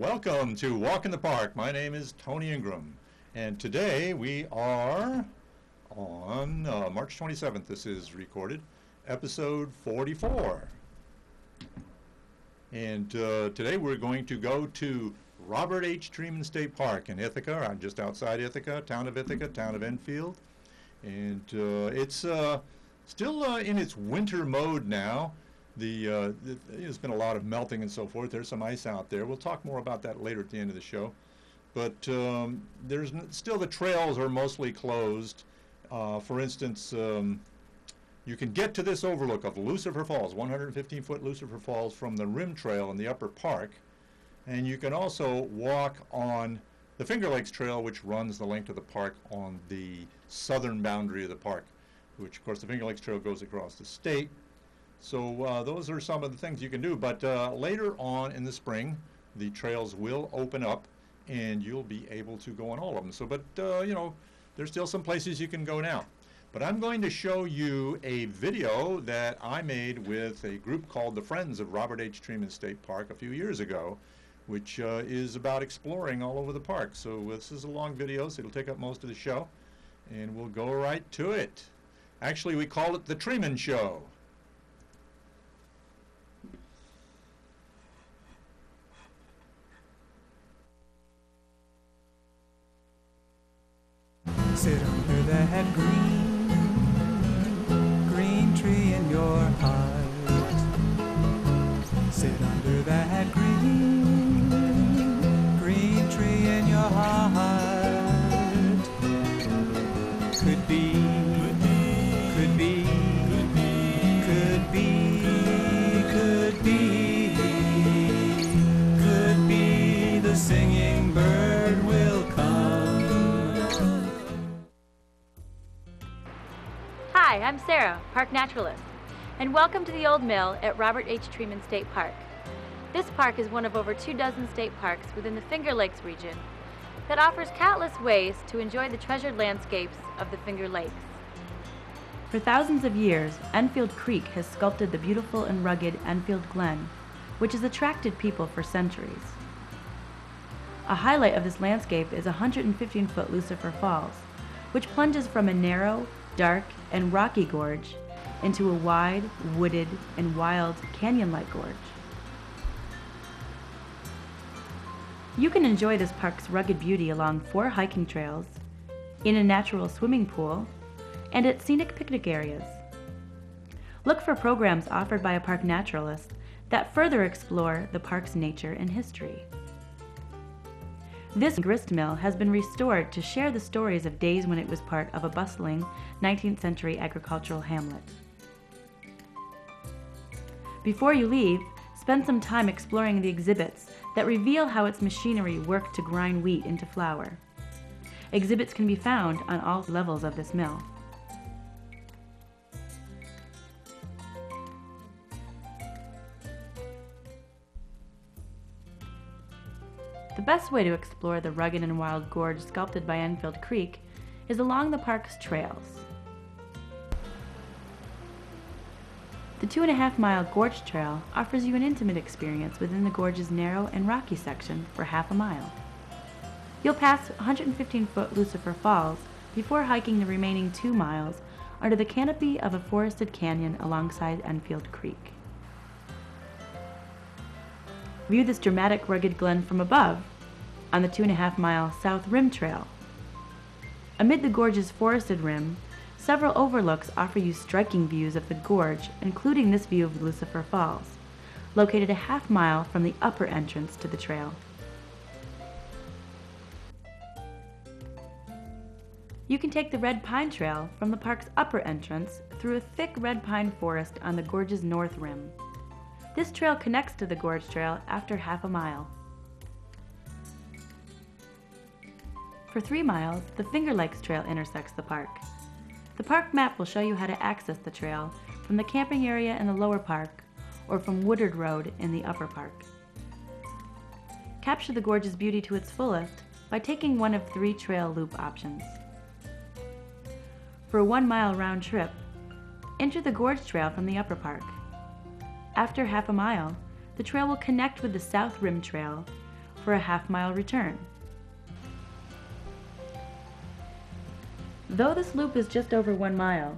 Welcome to Walk in the Park. My name is Tony Ingram, and today we are on March 27th. This is recorded, episode 44. And today we're going to go to Robert H. Treman State Park in Ithaca, just outside Ithaca, town of Enfield. And it's still in its winter mode now. There's been a lot of melting and so forth. There's some ice out there. We'll talk more about that later at the end of the show. But still the trails are mostly closed. For instance, you can get to this overlook of Lucifer Falls, 115-foot Lucifer Falls from the Rim Trail in the Upper Park. And you can also walk on the Finger Lakes Trail, which runs the length of the park on the southern boundary of the park, which, of course, the Finger Lakes Trail goes across the state. So those are some of the things you can do. But later on in the spring, the trails will open up, and you'll be able to go on all of them. So, but, you know, there's still some places you can go now. But I'm going to show you a video that I made with a group called the Friends of Robert H. Treman State Park a few years ago, which is about exploring all over the park. So this is a long video, so it'll take up most of the show, and we'll go right to it. Actually, we call it the Treman Show. Sit under that green tree in your heart. Sit under that green tree in your heart. Could be the singing bird will come. Hi, I'm Sarah, park naturalist, and welcome to the Old Mill at Robert H. Treman State Park. This park is one of over 24 state parks within the Finger Lakes region that offers countless ways to enjoy the treasured landscapes of the Finger Lakes. For thousands of years, Enfield Creek has sculpted the beautiful and rugged Enfield Glen, which has attracted people for centuries. A highlight of this landscape is 115-foot Lucifer Falls, which plunges from a narrow, dark, and rocky gorge into a wide, wooded, and wild canyon-like gorge. You can enjoy this park's rugged beauty along 4 hiking trails, in a natural swimming pool, and at scenic picnic areas. Look for programs offered by a park naturalist that further explore the park's nature and history. This grist mill has been restored to share the stories of days when it was part of a bustling 19th century agricultural hamlet. Before you leave, spend some time exploring the exhibits that reveal how its machinery worked to grind wheat into flour. Exhibits can be found on all levels of this mill. The best way to explore the rugged and wild gorge sculpted by Enfield Creek is along the park's trails. The 2.5-mile Gorge Trail offers you an intimate experience within the gorge's narrow and rocky section for half a mile. You'll pass 115-foot Lucifer Falls before hiking the remaining 2 miles under the canopy of a forested canyon alongside Enfield Creek. View this dramatic rugged glen from above on the 2.5-mile South Rim Trail. Amid the gorge's forested rim, several overlooks offer you striking views of the gorge, including this view of Lucifer Falls, located a half-mile from the upper entrance to the trail. You can take the Red Pine Trail from the park's upper entrance through a thick red pine forest on the gorge's north rim. This trail connects to the Gorge Trail after half a mile. For 3 miles, the Finger Lakes Trail intersects the park. The park map will show you how to access the trail from the camping area in the lower park or from Woodard Road in the upper park. Capture the gorge's beauty to its fullest by taking one of 3 trail loop options. For a 1-mile round trip, enter the Gorge Trail from the upper park. After half a mile, the trail will connect with the South Rim Trail for a half-mile return. Though this loop is just over 1 mile,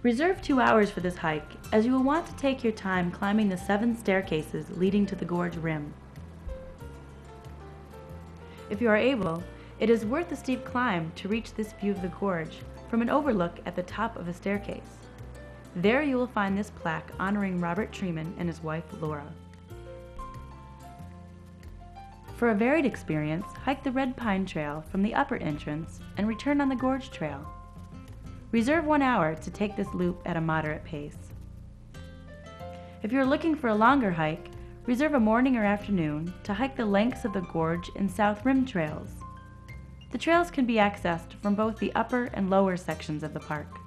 reserve 2 hours for this hike, as you will want to take your time climbing the 7 staircases leading to the gorge rim. If you are able, it is worth the steep climb to reach this view of the gorge from an overlook at the top of a staircase. There you will find this plaque honoring Robert Treman and his wife Laura. For a varied experience, hike the Red Pine Trail from the upper entrance and return on the Gorge Trail. Reserve 1 hour to take this loop at a moderate pace. If you're looking for a longer hike, reserve a morning or afternoon to hike the lengths of the Gorge and South Rim trails. The trails can be accessed from both the upper and lower sections of the park.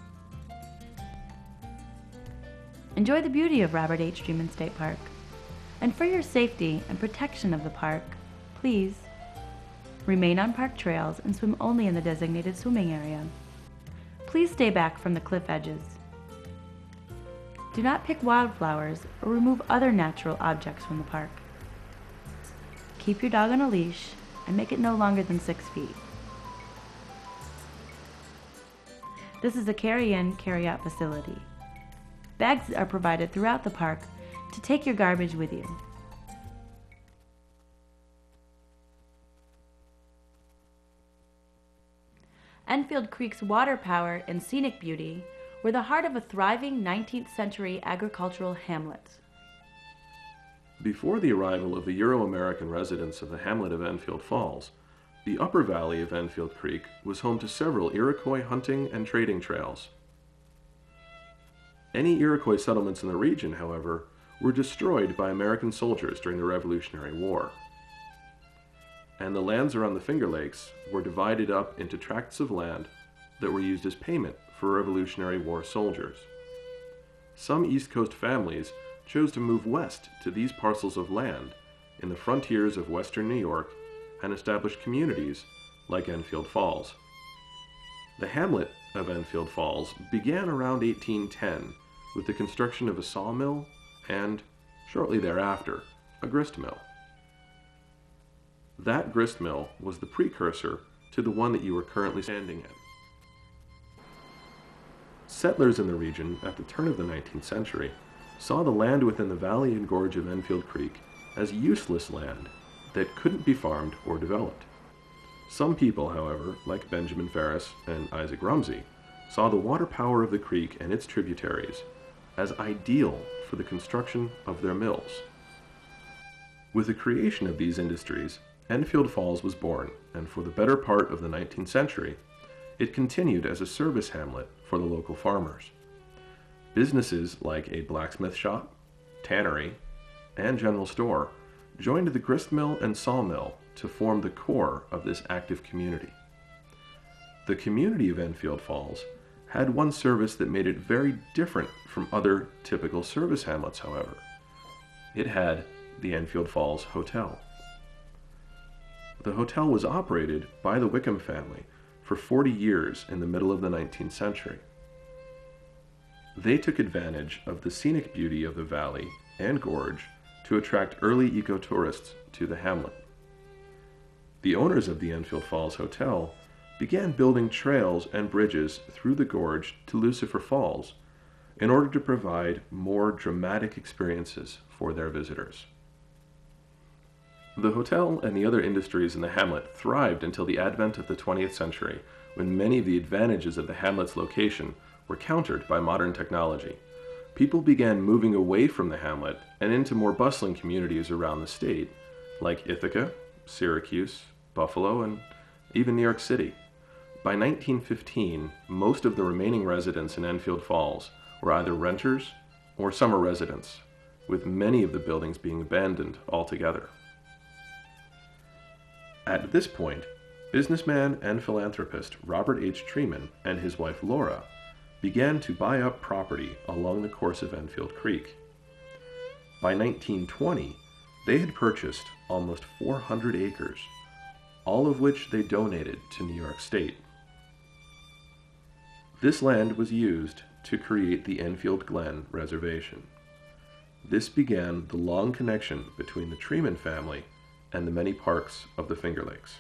Enjoy the beauty of Robert H. Treman State Park. And for your safety and protection of the park, please remain on park trails and swim only in the designated swimming area. Please stay back from the cliff edges. Do not pick wildflowers or remove other natural objects from the park. Keep your dog on a leash and make it no longer than 6 feet. This is a carry-in, carry-out facility. Bags are provided throughout the park to take your garbage with you. Enfield Creek's water power and scenic beauty were the heart of a thriving 19th century agricultural hamlet. Before the arrival of the Euro-American residents of the hamlet of Enfield Falls, the upper valley of Enfield Creek was home to several Iroquois hunting and trading trails. Any Iroquois settlements in the region, however, were destroyed by American soldiers during the Revolutionary War. And the lands around the Finger Lakes were divided up into tracts of land that were used as payment for Revolutionary War soldiers. Some East Coast families chose to move west to these parcels of land in the frontiers of western New York and establish communities like Enfield Falls. The hamlet of Enfield Falls began around 1810 with the construction of a sawmill and, shortly thereafter, a grist mill. That grist mill was the precursor to the one that you are currently standing in. Settlers in the region at the turn of the 19th century saw the land within the valley and gorge of Enfield Creek as useless land that couldn't be farmed or developed. Some people, however, like Benjamin Ferris and Isaac Rumsey, saw the water power of the creek and its tributaries as ideal for the construction of their mills. With the creation of these industries, Enfield Falls was born, and for the better part of the 19th century, it continued as a service hamlet for the local farmers. Businesses like a blacksmith shop, tannery, and general store joined the grist mill and sawmill to form the core of this active community. The community of Enfield Falls had one service that made it very different from other typical service hamlets, however. It had the Enfield Falls Hotel. The hotel was operated by the Wickham family for 40 years in the middle of the 19th century. They took advantage of the scenic beauty of the valley and gorge to attract early ecotourists to the hamlet. The owners of the Enfield Falls Hotel began building trails and bridges through the gorge to Lucifer Falls in order to provide more dramatic experiences for their visitors. The hotel and the other industries in the hamlet thrived until the advent of the 20th century, when many of the advantages of the hamlet's location were countered by modern technology. People began moving away from the hamlet and into more bustling communities around the state, like Ithaca, Syracuse, Buffalo, and even New York City. By 1915, most of the remaining residents in Enfield Falls were either renters or summer residents, with many of the buildings being abandoned altogether. At this point, businessman and philanthropist Robert H. Treman and his wife Laura began to buy up property along the course of Enfield Creek. By 1920, they had purchased almost 400 acres, all of which they donated to New York State. This land was used to create the Enfield Glen Reservation. This began the long connection between the Treman family and the many parks of the Finger Lakes.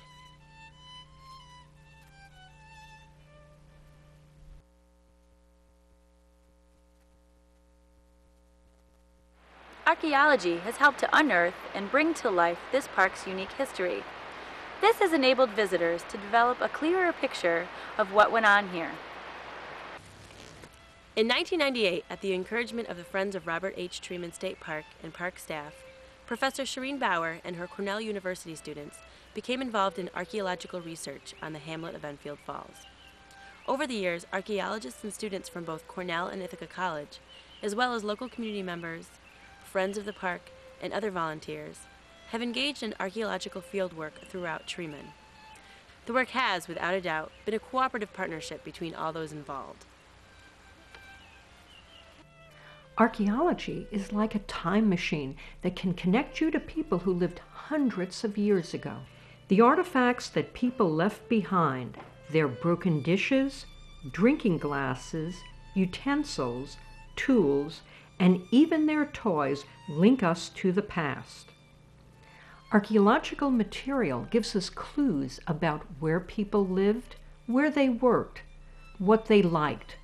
Archaeology has helped to unearth and bring to life this park's unique history. This has enabled visitors to develop a clearer picture of what went on here. In 1998, at the encouragement of the Friends of Robert H. Treman State Park and park staff, Professor Shireen Bauer and her Cornell University students became involved in archaeological research on the Hamlet of Enfield Falls. Over the years, archaeologists and students from both Cornell and Ithaca College, as well as local community members, friends of the park, and other volunteers, have engaged in archaeological fieldwork throughout Treeman. The work has, without a doubt, been a cooperative partnership between all those involved. Archaeology is like a time machine that can connect you to people who lived hundreds of years ago. The artifacts that people left behind, their broken dishes, drinking glasses, utensils, tools, and even their toys link us to the past. Archaeological material gives us clues about where people lived, where they worked, what they liked,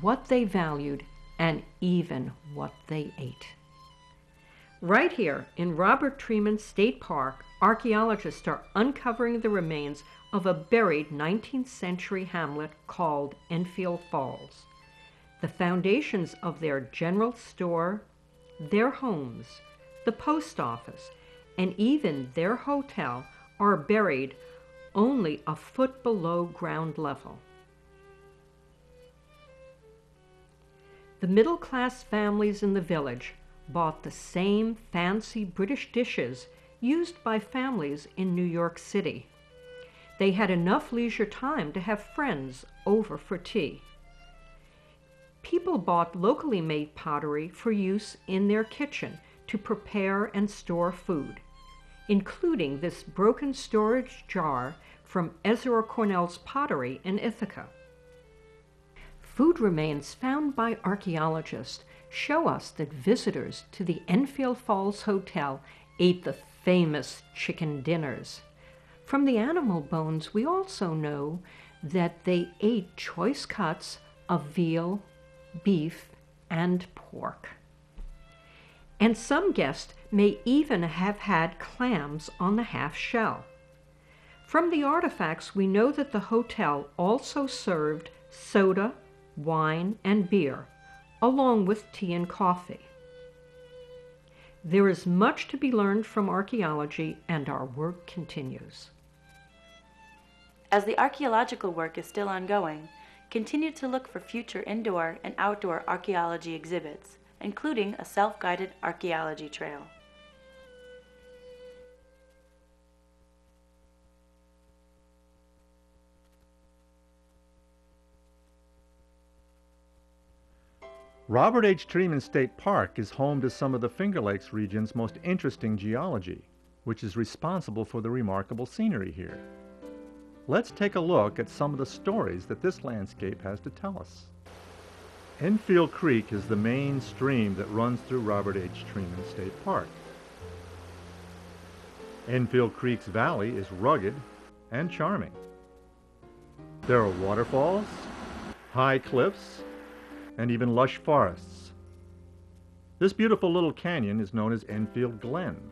what they valued, and even what they ate. Right here in Robert Treman State Park, archaeologists are uncovering the remains of a buried 19th century hamlet called Enfield Falls. The foundations of their general store, their homes, the post office, and even their hotel are buried only a foot below ground level. The middle-class families in the village bought the same fancy British dishes used by families in New York City. They had enough leisure time to have friends over for tea. People bought locally made pottery for use in their kitchen to prepare and store food, including this broken storage jar from Ezra Cornell's pottery in Ithaca. Food remains found by archaeologists show us that visitors to the Enfield Falls Hotel ate the famous chicken dinners. From the animal bones, we also know that they ate choice cuts of veal, beef, and pork. And some guests may even have had clams on the half shell. From the artifacts, we know that the hotel also served soda, wine, and beer, along with tea and coffee. There is much to be learned from archaeology, and our work continues. As the archaeological work is still ongoing, continue to look for future indoor and outdoor archaeology exhibits, including a self-guided archaeology trail. Robert H. Treman State Park is home to some of the Finger Lakes region's most interesting geology, which is responsible for the remarkable scenery here. Let's take a look at some of the stories that this landscape has to tell us. Enfield Creek is the main stream that runs through Robert H. Treman State Park. Enfield Creek's valley is rugged and charming. There are waterfalls, high cliffs, and even lush forests. This beautiful little canyon is known as Enfield Glen.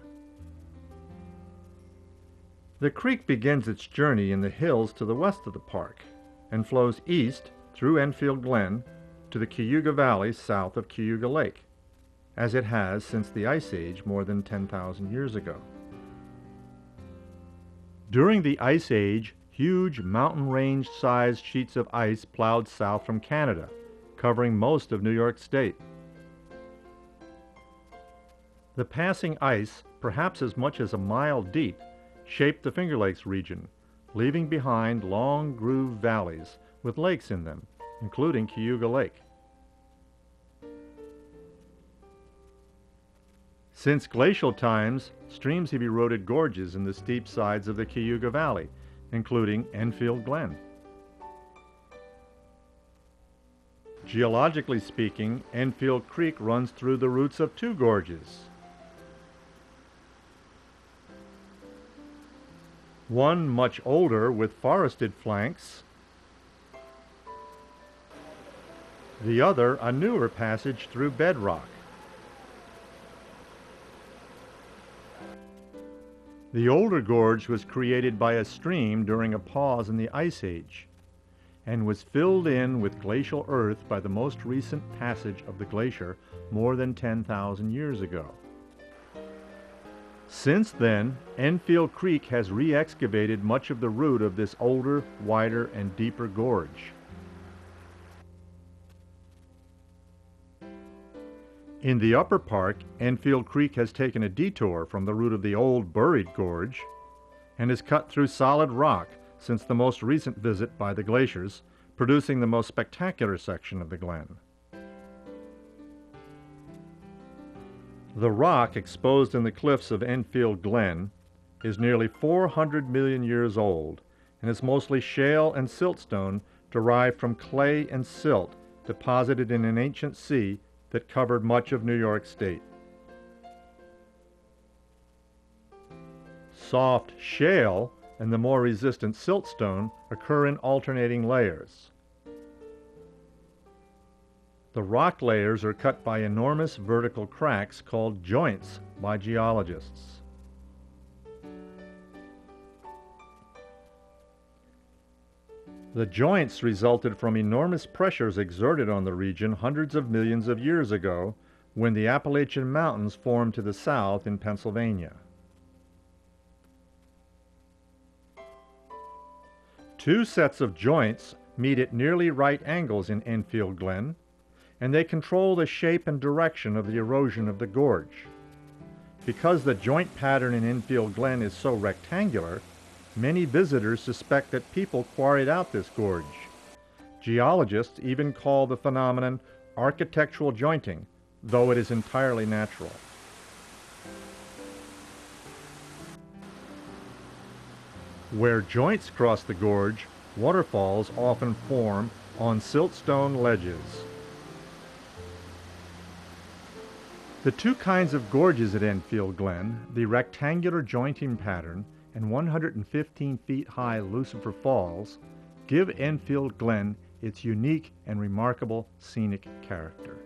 The creek begins its journey in the hills to the west of the park and flows east through Enfield Glen to the Cayuga Valley south of Cayuga Lake, as it has since the Ice Age more than 10,000 years ago. During the Ice Age, huge mountain range-sized sheets of ice plowed south from Canada, covering most of New York State. The passing ice, perhaps as much as a mile deep, shaped the Finger Lakes region, leaving behind long groove valleys with lakes in them, including Cayuga Lake. Since glacial times, streams have eroded gorges in the steep sides of the Cayuga Valley, including Enfield Glen. Geologically speaking, Enfield Creek runs through the roots of two gorges. one much older with forested flanks, the other a newer passage through bedrock. The older gorge was created by a stream during a pause in the Ice Age and was filled in with glacial earth by the most recent passage of the glacier more than 10,000 years ago. Since then, Enfield Creek has re-excavated much of the root of this older, wider, and deeper gorge. In the upper park, Enfield Creek has taken a detour from the route of the old buried gorge and is cut through solid rock since the most recent visit by the glaciers, producing the most spectacular section of the glen. The rock exposed in the cliffs of Enfield Glen is nearly 400 million years old and is mostly shale and siltstone derived from clay and silt deposited in an ancient sea that covered much of New York State. Soft shale and the more resistant siltstone occur in alternating layers. The rock layers are cut by enormous vertical cracks called joints by geologists. The joints resulted from enormous pressures exerted on the region hundreds of millions of years ago when the Appalachian Mountains formed to the south in Pennsylvania. Two sets of joints meet at nearly right angles in Enfield Glen, and they control the shape and direction of the erosion of the gorge. Because the joint pattern in Enfield Glen is so rectangular, many visitors suspect that people quarried out this gorge. Geologists even call the phenomenon architectural jointing, though it is entirely natural. Where joints cross the gorge, waterfalls often form on siltstone ledges. The two kinds of gorges at Enfield Glen, the rectangular jointing pattern and 115 feet high Lucifer Falls, give Enfield Glen its unique and remarkable scenic character.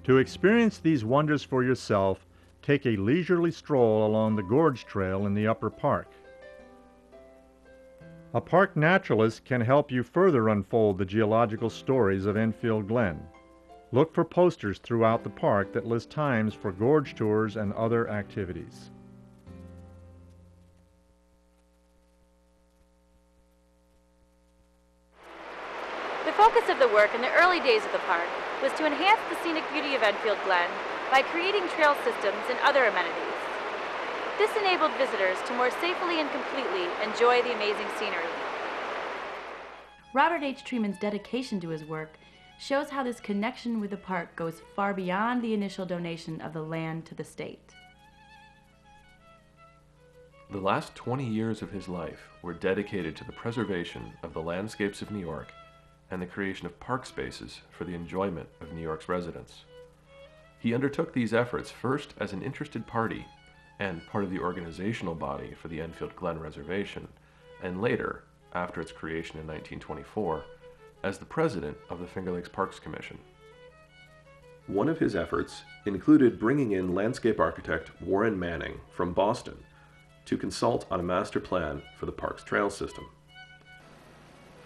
To experience these wonders for yourself, take a leisurely stroll along the gorge trail in the upper park. A park naturalist can help you further unfold the geological stories of Enfield Glen. Look for posters throughout the park that list times for gorge tours and other activities. The focus of the work in the early days of the park was to enhance the scenic beauty of Enfield Glen by creating trail systems and other amenities. This enabled visitors to more safely and completely enjoy the amazing scenery. Robert H. Treman's dedication to his work shows how this connection with the park goes far beyond the initial donation of the land to the state. The last 20 years of his life were dedicated to the preservation of the landscapes of New York and the creation of park spaces for the enjoyment of New York's residents. He undertook these efforts first as an interested party and part of the organizational body for the Enfield Glen Reservation, and later, after its creation in 1924, as the president of the Finger Lakes Parks Commission. One of his efforts included bringing in landscape architect Warren Manning from Boston to consult on a master plan for the park's trail system.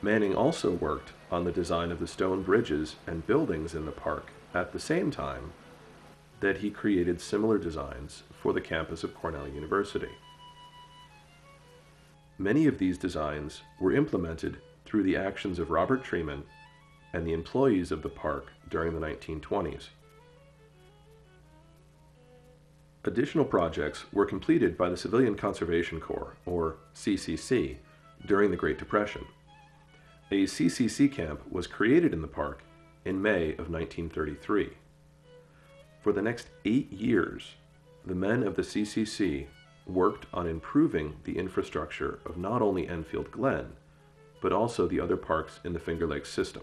Manning also worked on the design of the stone bridges and buildings in the park at the same time that he created similar designs for the campus of Cornell University. Many of these designs were implemented through the actions of Robert Treman and the employees of the park during the 1920s. Additional projects were completed by the Civilian Conservation Corps, or CCC, during the Great Depression. A CCC camp was created in the park in May of 1933. For the next 8 years, the men of the CCC worked on improving the infrastructure of not only Enfield Glen, but also the other parks in the Finger Lakes system.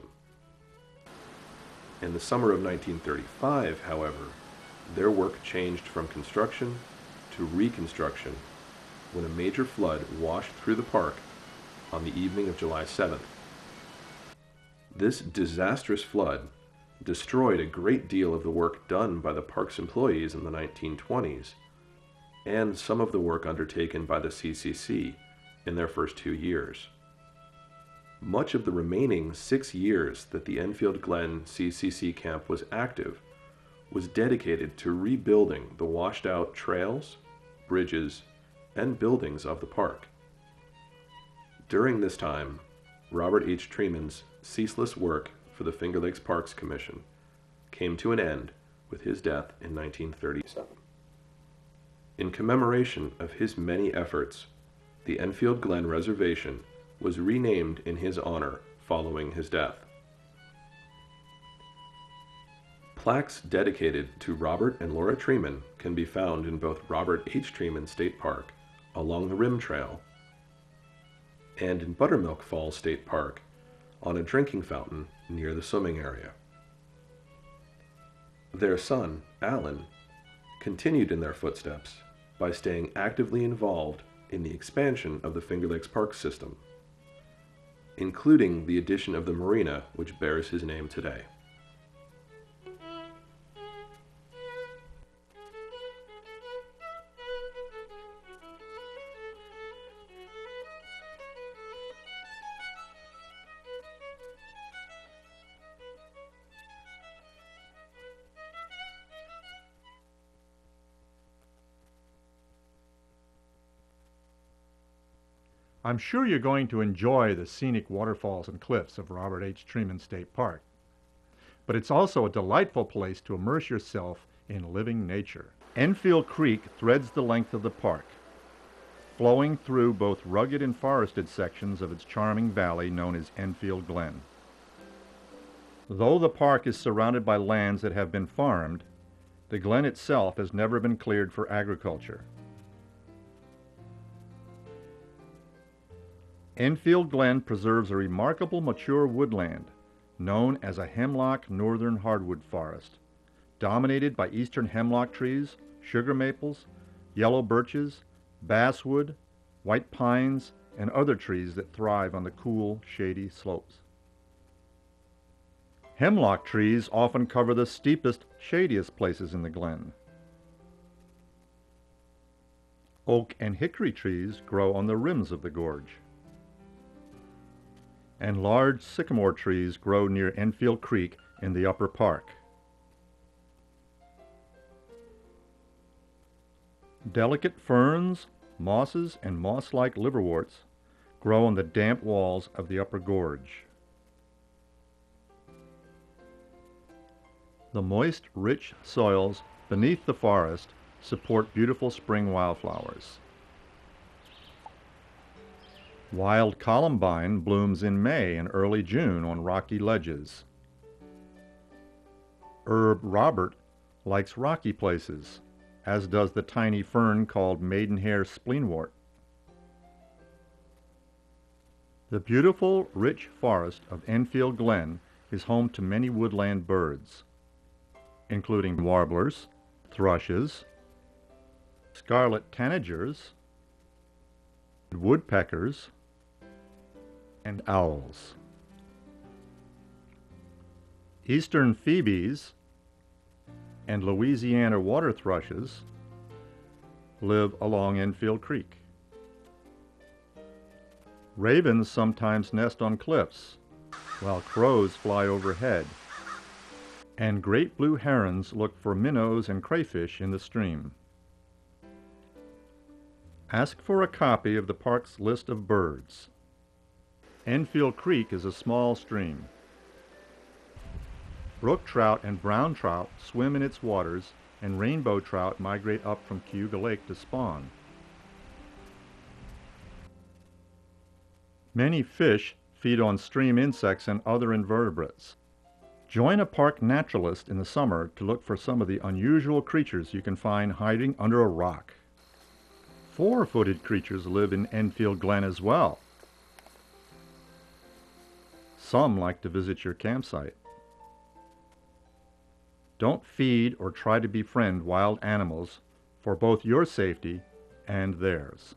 In the summer of 1935, however, their work changed from construction to reconstruction when a major flood washed through the park on the evening of July 7th. This disastrous flood destroyed a great deal of the work done by the park's employees in the 1920s and some of the work undertaken by the CCC in their first 2 years. Much of the remaining 6 years that the Enfield Glen CCC camp was active was dedicated to rebuilding the washed-out trails, bridges, and buildings of the park. During this time, Robert H. Treman's ceaseless work for the Finger Lakes Parks Commission came to an end with his death in 1937. In commemoration of his many efforts, the Enfield Glen Reservation was renamed in his honor following his death. Plaques dedicated to Robert and Laura Treman can be found in both Robert H. Treman State Park along the Rim Trail and in Buttermilk Falls State Park on a drinking fountain near the swimming area. Their son, Alan, continued in their footsteps by staying actively involved in the expansion of the Finger Lakes Park system, including the addition of the marina which bears his name today. I'm sure you're going to enjoy the scenic waterfalls and cliffs of Robert H. Treman State Park. But it's also a delightful place to immerse yourself in living nature. Enfield Creek threads the length of the park, flowing through both rugged and forested sections of its charming valley known as Enfield Glen. Though the park is surrounded by lands that have been farmed, the glen itself has never been cleared for agriculture. Enfield Glen preserves a remarkable mature woodland known as a hemlock northern hardwood forest, dominated by eastern hemlock trees, sugar maples, yellow birches, basswood, white pines, and other trees that thrive on the cool, shady slopes. Hemlock trees often cover the steepest, shadiest places in the glen. Oak and hickory trees grow on the rims of the gorge. And large sycamore trees grow near Enfield Creek in the upper park. Delicate ferns, mosses, and moss-like liverworts grow on the damp walls of the upper gorge. The moist, rich soils beneath the forest support beautiful spring wildflowers. Wild columbine blooms in May and early June on rocky ledges. Herb Robert likes rocky places, as does the tiny fern called maidenhair spleenwort. The beautiful, rich forest of Enfield Glen is home to many woodland birds, including warblers, thrushes, scarlet tanagers, woodpeckers, and owls. Eastern phoebes and Louisiana water thrushes live along Enfield Creek. Ravens sometimes nest on cliffs, while crows fly overhead, and great blue herons look for minnows and crayfish in the stream. Ask for a copy of the park's list of birds. Enfield Creek is a small stream. Brook trout and brown trout swim in its waters, and rainbow trout migrate up from Cayuga Lake to spawn. Many fish feed on stream insects and other invertebrates. Join a park naturalist in the summer to look for some of the unusual creatures you can find hiding under a rock. Four-footed creatures live in Enfield Glen as well. Some like to visit your campsite. Don't feed or try to befriend wild animals for both your safety and theirs.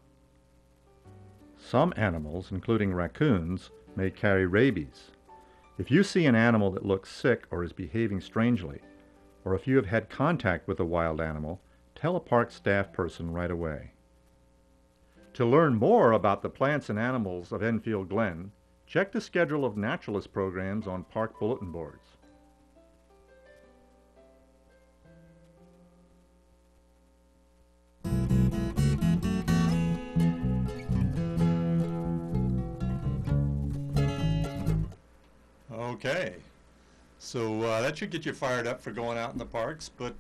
Some animals, including raccoons, may carry rabies. If you see an animal that looks sick or is behaving strangely, or if you have had contact with a wild animal, tell a park staff person right away. To learn more about the plants and animals of Enfield Glen, check the schedule of naturalist programs on park bulletin boards. Okay, so that should get you fired up for going out in the parks, but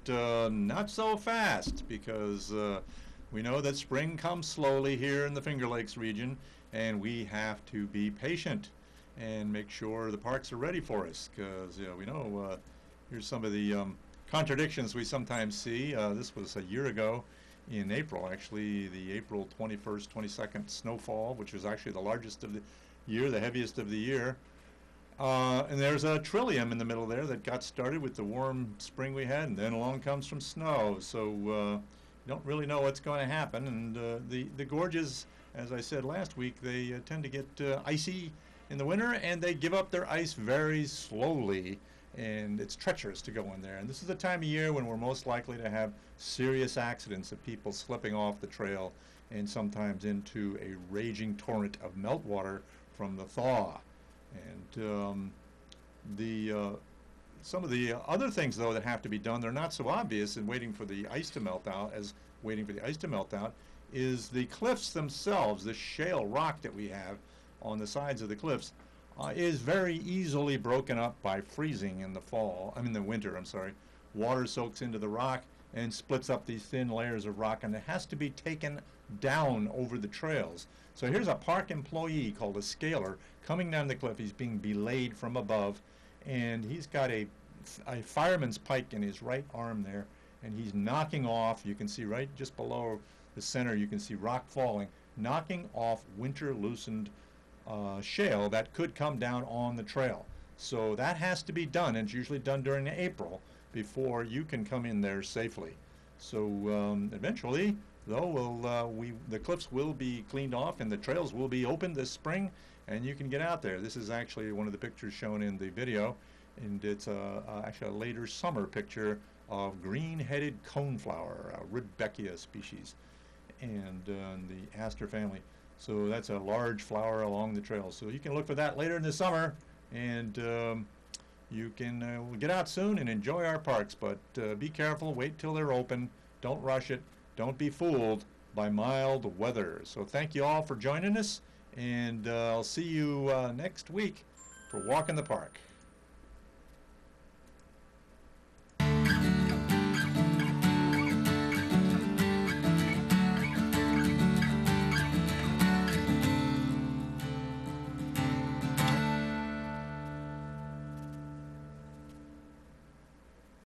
not so fast, because we know that spring comes slowly here in the Finger Lakes region, and we have to be patient and make sure the parks are ready for us, because we know here's some of the contradictions we sometimes see. This was a year ago in April, actually, the April 21st, 22nd snowfall, which was actually the largest of the year, the heaviest of the year. And there's a trillium in the middle there that got started with the warm spring we had, and then along comes some snow. So you don't really know what's going to happen. And the gorges, as I said last week, they tend to get icy in the winter, and they give up their ice very slowly. And it's treacherous to go in there. And this is the time of year when we're most likely to have serious accidents of people slipping off the trail and sometimes into a raging torrent of meltwater from the thaw. And some of the other things, though, that have to be done, they're not so obvious in waiting for the ice to melt out, is the cliffs themselves. The shale rock that we have on the sides of the cliffs is very easily broken up by freezing in the winter, I'm sorry. Water soaks into the rock and splits up these thin layers of rock, and it has to be taken down over the trails. So here's a park employee called a scaler coming down the cliff. He's being belayed from above, and he's got a fireman's pike in his right arm there, and he's knocking off, you can see right just below the center, you can see rock falling, knocking off winter loosened shale that could come down on the trail. So that has to be done, and it's usually done during April before you can come in there safely. So eventually, though, the cliffs will be cleaned off and the trails will be open this spring, and you can get out there. This is actually one of the pictures shown in the video, and it's actually a later summer picture of green-headed coneflower, a Rudbeckia species, and the aster family. So that's a large flower along the trail. So you can look for that later in the summer, and you can get out soon and enjoy our parks, but be careful, wait till they're open, don't rush it, don't be fooled by mild weather. So thank you all for joining us, and I'll see you next week for Walk in the Park.